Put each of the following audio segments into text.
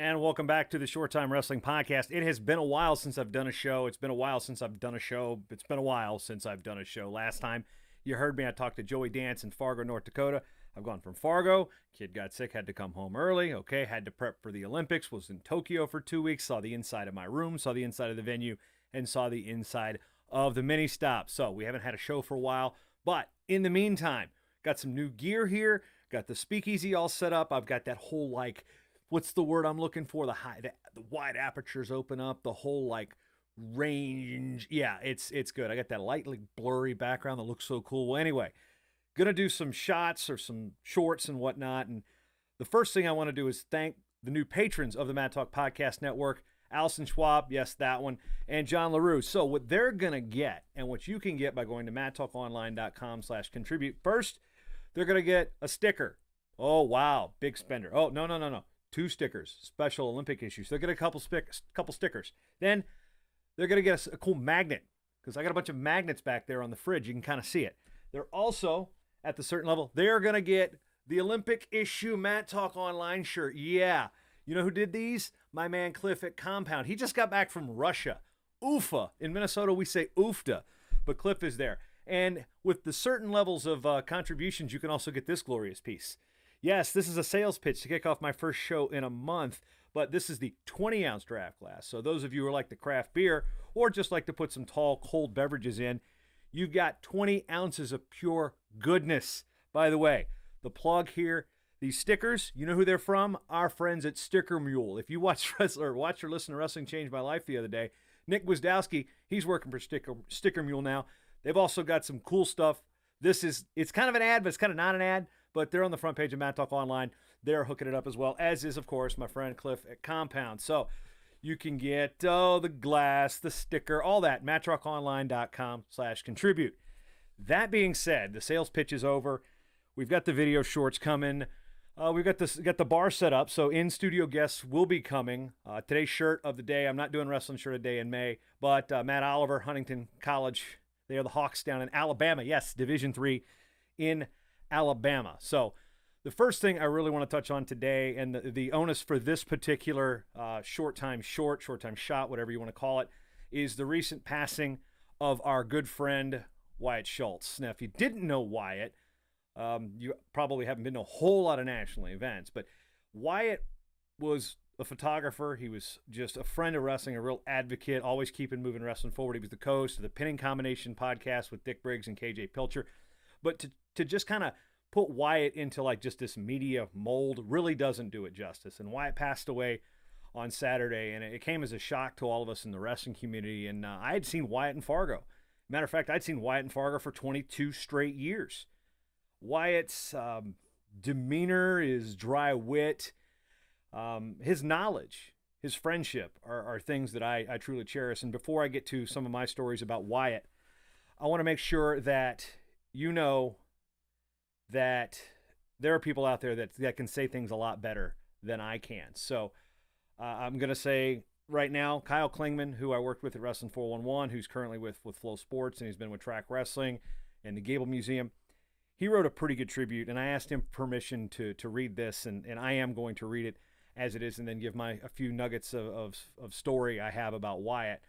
And welcome back to the Short Time Wrestling Podcast. It has been a while since I've done a show. It's been a while since I've done a show. It's been a while since I've done a show. Last time you heard me, I talked to Joey Dance in Fargo, North Dakota. I've gone from Fargo. Kid got sick, had to come home early. Okay, had to prep for the Olympics. Was in Tokyo for 2 weeks. Saw the inside of my room, saw the inside of the venue, and saw the inside of the mini stop. So we haven't had a show for a while. But in the meantime, got some new gear here. Got the speakeasy all set up. I've got that whole what's the word I'm looking for? The wide apertures open up, the whole range. Yeah, it's good. I got that lightly blurry background that looks so cool. Well, anyway, gonna do some shots or some shorts and whatnot. And the first thing I want to do is thank the new patrons of the Mad Talk Podcast Network, Allison Schwab, yes, that one, and John LaRue. So what they're gonna get, and what you can get by going to madtalkonline.com/contribute. First, they're gonna get a sticker. Oh wow, big spender. Oh no. 2 stickers, special Olympic issues. They'll get a couple stickers. Then they're going to get a cool magnet, because I got a bunch of magnets back there on the fridge. You can kind of see it. They're also, at the certain level, they're going to get the Olympic issue Matt Talk Online shirt. Yeah. You know who did these? My man Cliff at Compound. He just got back from Russia. Ufa. In Minnesota, we say Ufta, but Cliff is there. And with the certain levels of contributions, you can also get this glorious piece. Yes, this is a sales pitch to kick off my first show in a month, but this is the 20-ounce draft glass. So those of you who like the craft beer or just like to put some tall, cold beverages in, you've got 20 ounces of pure goodness. By the way, the plug here, these stickers, you know who they're from? Our friends at Sticker Mule. If you watch or listen to Wrestling Changed My Life the other day, Nick Wisdowski, he's working for Sticker Mule now. They've also got some cool stuff. It's kind of an ad, but it's kind of not an ad. But they're on the front page of Mad Talk Online. They're hooking it up as well, as is, of course, my friend Cliff at Compound. So you can get the glass, the sticker, all that, madtalkonline.com/contribute. That being said, the sales pitch is over. We've got the video shorts coming. We've got the bar set up, so in-studio guests will be coming. Today's shirt of the day, I'm not doing wrestling shirt of the day in May, but Matt Oliver, Huntington College, they are the Hawks down in Alabama. Yes, Division III in Alabama. So the first thing I really want to touch on today, and the onus for this particular short time shot, whatever you want to call it, is the recent passing of our good friend Wyatt Schultz. Now, if you didn't know Wyatt, you probably haven't been to a whole lot of national events, but Wyatt was a photographer. He was just a friend of wrestling, a real advocate, always keeping moving wrestling forward. He was the host of the Pinning Combination podcast with Dick Briggs and KJ Pilcher. But to just kind of put Wyatt into just this media mold really doesn't do it justice. And Wyatt passed away on Saturday, and it came as a shock to all of us in the wrestling community. And I had seen Wyatt in Fargo. Matter of fact, I'd seen Wyatt in Fargo for 22 straight years. Wyatt's demeanor, his dry wit, his knowledge, his friendship are things that I truly cherish. And before I get to some of my stories about Wyatt, I want to make sure that you know that there are people out there that can say things a lot better than I can. So I'm going to say right now, Kyle Klingman, who I worked with at Wrestling 411, who's currently with Flow Sports, and he's been with Track Wrestling and the Gable Museum, he wrote a pretty good tribute, and I asked him permission to read this, and I am going to read it as it is and then give a few nuggets of story I have about Wyatt.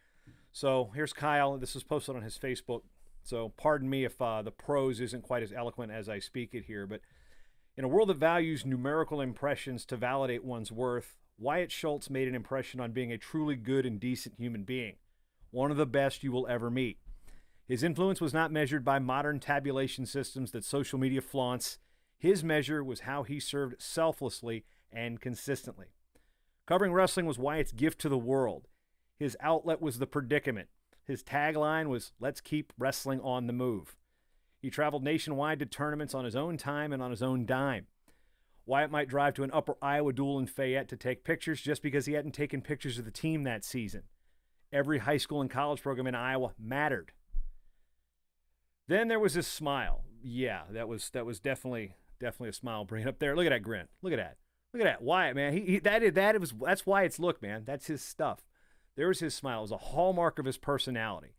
So here's Kyle. This was posted on his Facebook. So pardon me if the prose isn't quite as eloquent as I speak it here, but in a world that values numerical impressions to validate one's worth, Wyatt Schultz made an impression on being a truly good and decent human being, one of the best you will ever meet. His influence was not measured by modern tabulation systems that social media flaunts. His measure was how he served selflessly and consistently. Covering wrestling was Wyatt's gift to the world. His outlet was the Predicament. His tagline was, "Let's keep wrestling on the move." He traveled nationwide to tournaments on his own time and on his own dime. Wyatt might drive to an Upper Iowa duel in Fayette to take pictures just because he hadn't taken pictures of the team that season. Every high school and college program in Iowa mattered. Then there was his smile. Yeah, that was definitely a smile. Bring it up there. Look at that grin. Look at that. Wyatt, man. That's Wyatt's look, man. That's his stuff. There was his smile. It was a hallmark of his personality.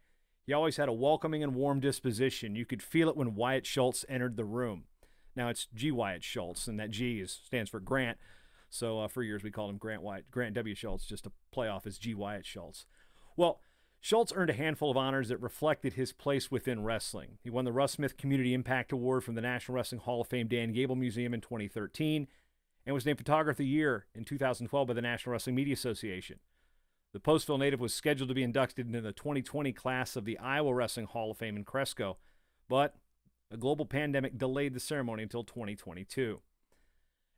He always had a welcoming and warm disposition. You could feel it when Wyatt Schultz entered the room. Now, it's G. Wyatt Schultz, and that G stands for Grant. So for years we called him Grant W. Schultz, just to play off as G. Wyatt Schultz. Well, Schultz earned a handful of honors that reflected his place within wrestling. He won the Russ Smith Community Impact Award from the National Wrestling Hall of Fame Dan Gable Museum in 2013 and was named Photographer of the Year in 2012 by the National Wrestling Media Association. The Postville native was scheduled to be inducted into the 2020 class of the Iowa Wrestling Hall of Fame in Cresco, but a global pandemic delayed the ceremony until 2022.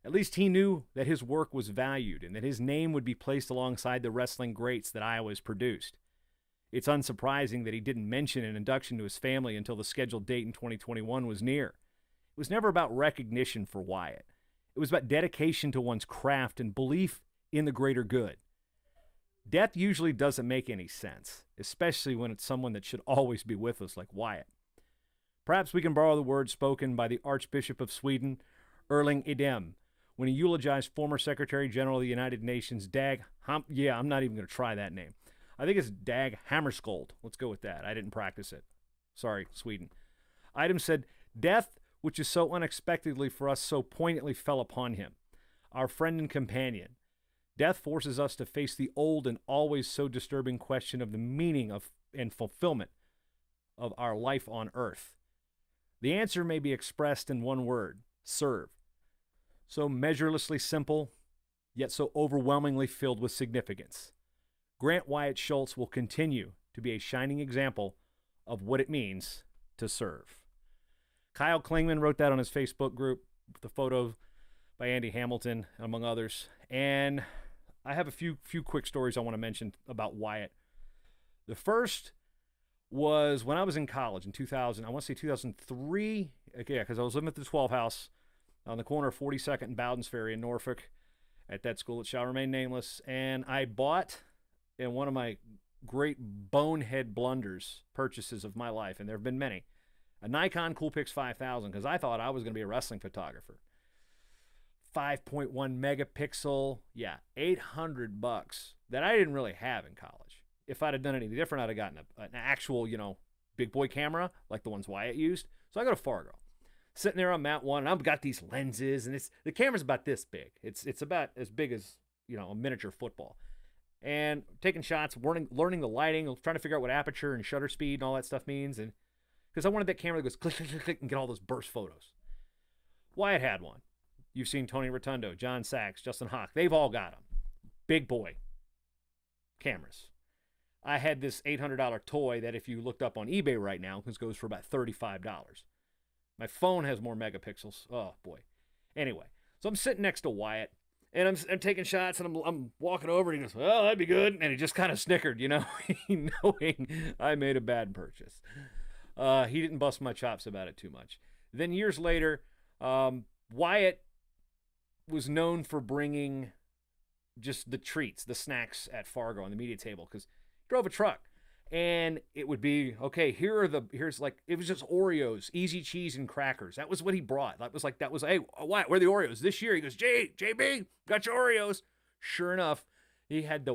At least he knew that his work was valued and that his name would be placed alongside the wrestling greats that Iowa has produced. It's unsurprising that he didn't mention an induction to his family until the scheduled date in 2021 was near. It was never about recognition for Wyatt. It was about dedication to one's craft and belief in the greater good. Death usually doesn't make any sense, especially when it's someone that should always be with us like Wyatt. Perhaps we can borrow the words spoken by the Archbishop of Sweden, Erling Edem, when he eulogized former Secretary General of the United Nations, I'm not even going to try that name. I think it's Dag Hammarskjöld. Let's go with that. I didn't practice it. Sorry, Sweden. Edem said, "Death, which is so unexpectedly for us, so poignantly fell upon him, our friend and companion. Death forces us to face the old and always so disturbing question of the meaning of and fulfillment of our life on earth. The answer may be expressed in one word, serve. So measurelessly simple, yet so overwhelmingly filled with significance. Grant Wyatt Schultz will continue to be a shining example of what it means to serve." Kyle Klingman wrote that on his Facebook group, the photo by Andy Hamilton, among others. And I have a few quick stories I want to mention about Wyatt. The first was when I was in college in 2000, I want to say 2003. Okay, yeah, because I was living at the 12 House on the corner of 42nd and Bowden's Ferry in Norfolk at that school that shall remain nameless. And I bought, in one of my great bonehead blunders purchases of my life, and there have been many, a Nikon Coolpix 5000, because I thought I was going to be a wrestling photographer. 5.1 megapixel, yeah, $800 that I didn't really have in college. If I'd have done anything different, I'd have gotten an actual, big boy camera like the ones Wyatt used. So I go to Fargo, sitting there on Mount One, and I've got these lenses, and the camera's about this big. It's about as big as a miniature football. And taking shots, learning the lighting, trying to figure out what aperture and shutter speed and all that stuff means, and because I wanted that camera that goes click, click, click, click, and get all those burst photos. Wyatt had one. You've seen Tony Rotundo, John Sachs, Justin Hawk. They've all got them. Big boy cameras. I had this $800 toy that if you looked up on eBay right now, this goes for about $35. My phone has more megapixels. Oh, boy. Anyway, so I'm sitting next to Wyatt, and I'm taking shots, and I'm walking over, and he goes, "Well, that'd be good." And he just kind of snickered, knowing I made a bad purchase. He didn't bust my chops about it too much. Then years later, Wyatt was known for bringing just the treats, the snacks at Fargo on the media table, because he drove a truck. And it would be, okay, it was just Oreos, easy cheese, and crackers. That was what he brought. Hey, Wyatt, where are the Oreos? This year, he goes, JB, got your Oreos. Sure enough, he had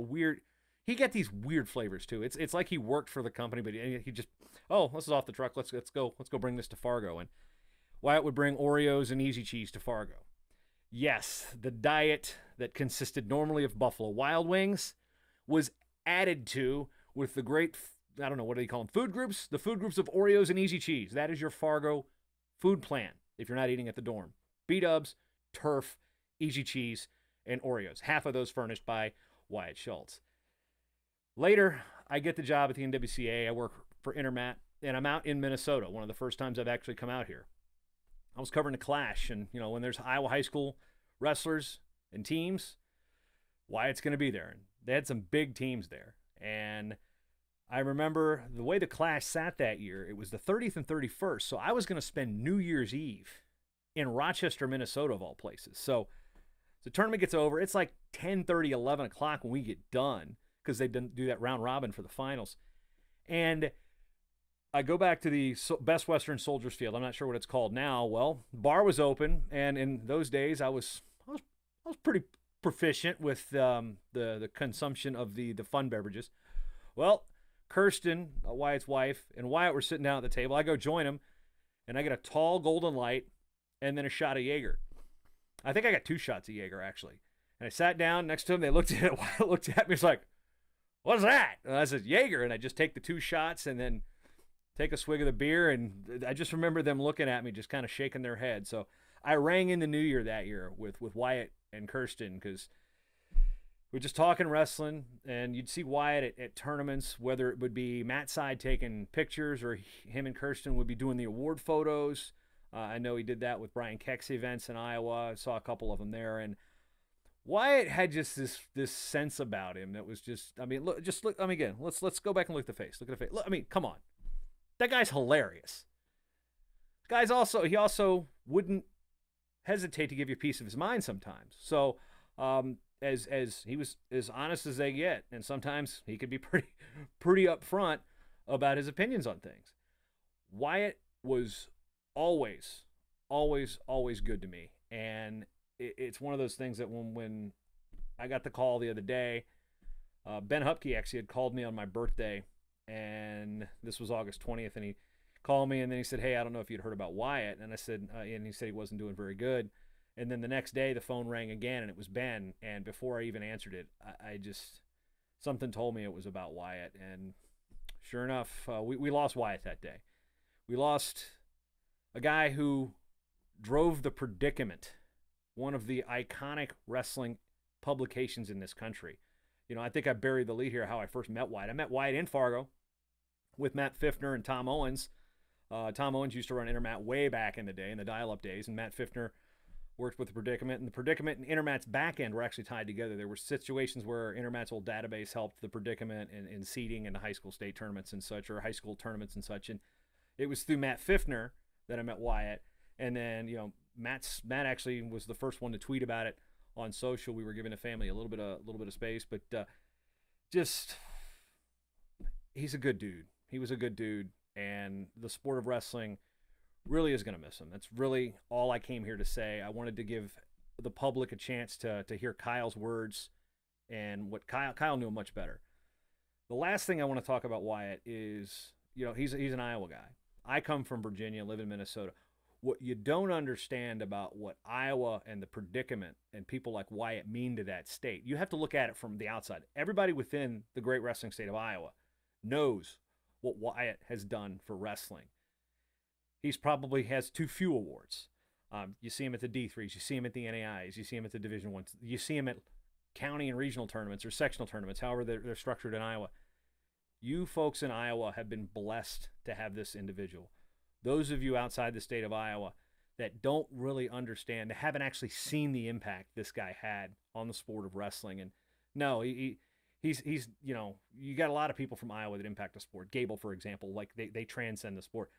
he got these weird flavors too. It's like he worked for the company, but he just, this is off the truck. Let's go bring this to Fargo. And Wyatt would bring Oreos and easy cheese to Fargo. Yes, the diet that consisted normally of Buffalo Wild Wings was added to with the great, I don't know, what do they call them, food groups? The food groups of Oreos and easy cheese. That is your Fargo food plan if you're not eating at the dorm. B-dubs, turf, easy cheese, and Oreos. Half of those furnished by Wyatt Schultz. Later, I get the job at the NWCA. I work for Intermat, and I'm out in Minnesota, one of the first times I've actually come out here. I was covering the Clash, and, when there's Iowa high school wrestlers and teams, Wyatt's going to be there. And they had some big teams there. And I remember the way the Clash sat that year, it was the 30th and 31st, so I was going to spend New Year's Eve in Rochester, Minnesota, of all places. So the tournament gets over. It's like 10:30, 11 o'clock when we get done, because they didn't do that round robin for the finals. And I go back to the Best Western Soldiers Field. I'm not sure what it's called now. Well, bar was open, and in those days, I was pretty proficient with the consumption of the fun beverages. Well, Kirsten, Wyatt's wife, and Wyatt were sitting down at the table. I go join them, and I get a tall Golden Light and then a shot of Jaeger. I think I got 2 shots of Jaeger, actually. And I sat down next to him. They looked at it. Wyatt looked at me. It's like, what's that? And I said, Jaeger. And I just take the 2 shots and then take a swig of the beer. And I just remember them looking at me, just kind of shaking their head. So I rang in the new year that year with Wyatt and Kirsten, because we're just talking wrestling, and you'd see Wyatt at tournaments, whether it would be Matt Side taking pictures or him and Kirsten would be doing the award photos. I know he did that with Brian Keck's events in Iowa. I saw a couple of them there, and Wyatt had just this sense about him that was just, I mean, look, I mean, again, let's go back and look at the face. Look at the face. Look, I mean, come on. That guy's hilarious. He also wouldn't hesitate to give you a piece of his mind sometimes. So, as he was as honest as they get, and sometimes he could be pretty upfront about his opinions on things. Wyatt was always good to me, and it's one of those things that when I got the call the other day, Ben Hupke actually had called me on my birthday, and this was August 20th, and he called me, and then he said, hey, I don't know if you'd heard about Wyatt, and I said, and he said he wasn't doing very good. And then the next day, the phone rang again, and it was Ben. And before I even answered it, I just, something told me it was about Wyatt. And sure enough, we lost Wyatt that day. We lost a guy who drove the Predicament, one of the iconic wrestling publications in this country. You know, I think I buried the lead here how I first met Wyatt. I met Wyatt in Fargo with Matt Fiffner and Tom Owens. Tom Owens used to run Intermat way back in the day, in the dial-up days, and Matt Fiffner worked with the Predicament, and the Predicament and Intermat's back end were actually tied together. There were situations where Intermat's old database helped the Predicament in seeding in the high school state tournaments and such, or high school tournaments and such. And it was through Matt Fiffner that I met Wyatt. And then, you know, Matt actually was the first one to tweet about it on social. We were giving the family a little bit of space, but just, he's a good dude. He was a good dude, and the sport of wrestling really is going to miss him. That's really all I came here to say. I wanted to give the public a chance to hear Kyle's words and what Kyle knew much better. The last thing I want to talk about Wyatt is, you know, he's an Iowa guy. I come from Virginia, live in Minnesota. What you don't understand about what Iowa and the Predicament and people like Wyatt mean to that state, you have to look at it from the outside. Everybody within the great wrestling state of Iowa knows what Wyatt has done for wrestling. He's probably has too few awards. You see him at the D3s, you see him at the NAIs, you see him at the Division I, you see him at county and regional tournaments or sectional tournaments, however they're structured in Iowa. You folks in Iowa have been blessed to have this individual. Those of you outside the state of Iowa that don't really understand, that haven't actually seen the impact this guy had on the sport of wrestling. And no, he's you know, you got a lot of people from Iowa that impact the sport. Gable, for example, like they transcend the sport.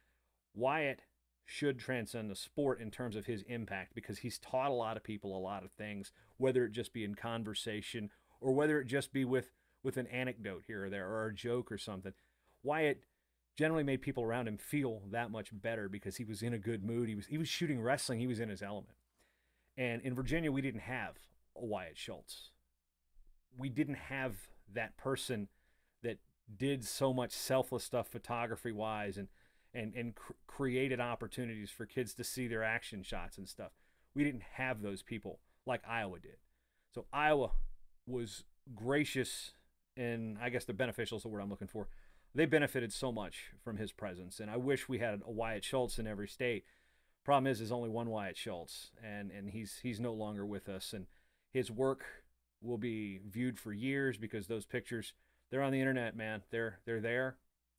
Wyatt should transcend the sport in terms of his impact, because he's taught a lot of people a lot of things, whether it just be in conversation or whether it just be with an anecdote here or there or a joke or something. Wyatt generally made people around him feel that much better because he was in a good mood. He was shooting wrestling. He was in his element. And in Virginia, we didn't have a Wyatt Schultz. We didn't have that person that did so much selfless stuff photography-wise and created opportunities for kids to see their action shots and stuff. We didn't have those people like Iowa did. So Iowa was gracious, and I guess the beneficial is the word I'm looking for. They benefited so much from his presence, and I wish we had a Wyatt Schultz in every state. Problem is, there's only one Wyatt Schultz, and he's no longer with us, and his work will be viewed for years because those pictures, they're on the internet, man. They're there.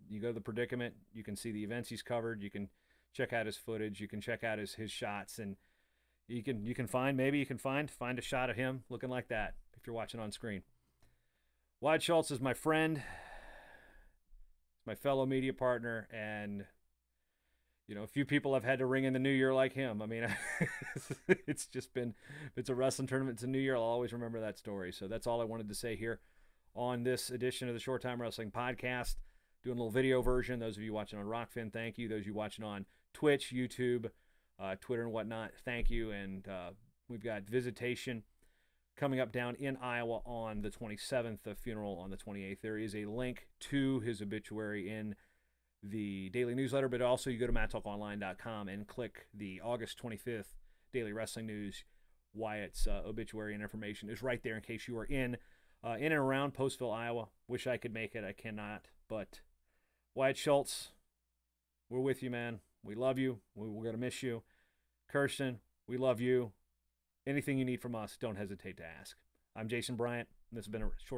You go to the Predicament, you can see the events he's covered, you can check out his footage, you can check out his shots, and you can find a shot of him looking like that if you're watching on screen. Wyatt Schultz is my friend, my fellow media partner, and you know, a few people have had to ring in the new year like him. I mean, it's a wrestling tournament, it's a new year, I'll always remember that story. So that's all I wanted to say here on this edition of the Short Time Wrestling Podcast. Doing a little video version. Those of you watching on Rockfin, thank you. Those of you watching on Twitch, YouTube, Twitter, and whatnot, thank you. And we've got Visitation coming up down in Iowa on the 27th, the funeral on the 28th. There is a link to his obituary in the daily newsletter, but also you go to MattTalkOnline.com and click the August 25th Daily Wrestling News. Wyatt's obituary and information is right there in case you are in and around Postville, Iowa. Wish I could make it. I cannot. But Wyatt Schultz, we're with you, man. We love you. We're going to miss you. Kirsten, we love you. Anything you need from us, don't hesitate to ask. I'm Jason Bryant, and this has been a short